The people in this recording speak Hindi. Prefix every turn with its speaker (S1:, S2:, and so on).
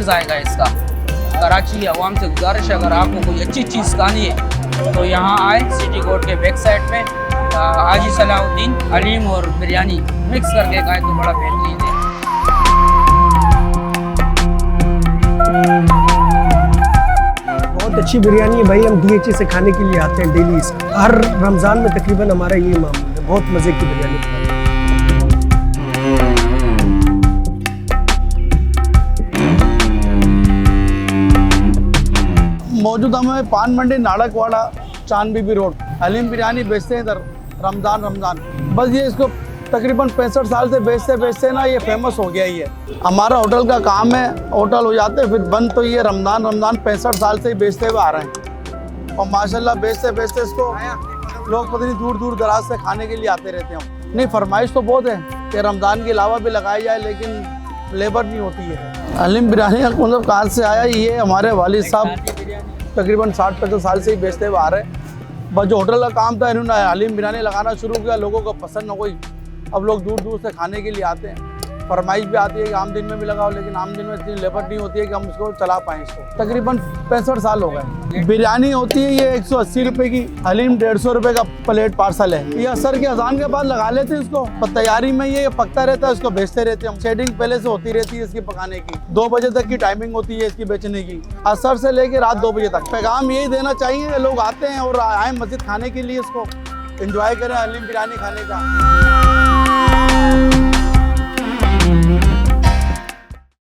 S1: टेस्ट आएगा इसका। कराची अवाम से गुजारिश है, अगर आपको कोई अच्छी चीज़ खानी है तो यहाँ आए, सिटी कोर्ट के बैक साइड में हाजी सलाउद्दीन हलीम और बिरयानी मिक्स करके खाएँ तो बड़ा बेहतरीन है।
S2: बहुत अच्छी बिरयानी है भाई, हम DHA से खाने के लिए आते हैं डेली। हर रमज़ान में तकरीबन हमारा ये मामला है, बहुत मज़े की बिरयानी बनाते हैं।
S3: मौजूदा में पान मंडी नाड़कवाड़ा चांद बीबी रोड हलीम बिरयानी बेचते हैं इधर रमज़ान। बस ये इसको तकरीबन 65 साल से बेचते ना ये फेमस हो गया ही है। हमारा होटल का काम है, होटल हो जाते हैं फिर बंद, तो ये रमज़ान 65 साल से ही बेचते हुए आ रहे हैं। और माशाल्लाह बेचते इसको लोग पता नहीं दूर दराज से खाने के लिए आते रहते हैं। नहीं, फरमाइश तो बहुत है कि रमज़ान के अलावा भी लगाई जाए, लेकिन लेबर नहीं होती है। हलीम बिरयानी का मतलब कहाँ से आया, ये हमारे वालिद साहब तकरीबन 60-65 साल से ही बेचते हुए आ रहे हैं। बस जो होटल का काम था इन्होंने हलीम बिरयानी लगाना शुरू किया, लोगों को पसंद हो गई, अब लोग दूर से खाने के लिए आते हैं। फरमाइश भी आती है कि आम दिन में भी लगाओ, लेकिन आम दिन में इतनी लेबर नहीं होती है कि हम इसको चला पाएँ। इसको तकरीबन 65 साल हो गए। बिरयानी होती है ये 180 रुपये की, हलीम 150 रुपये का प्लेट पार्सल है। ये असर के अजान के बाद लगा लेते हैं इसको, पर तैयारी में ये पकता रहता है, इसको बेचते रहते हैं हम। शेडिंग पहले से होती रहती है इसकी पकाने की, 2 बजे तक की टाइमिंग होती है इसकी बेचने की, असर से लेकर रात 2 बजे तक। पैगाम यही देना चाहिए कि लोग आते हैं और आए मस्जिद खाने के लिए, इसको एंजॉय करें हलीम बिरयानी खाने का।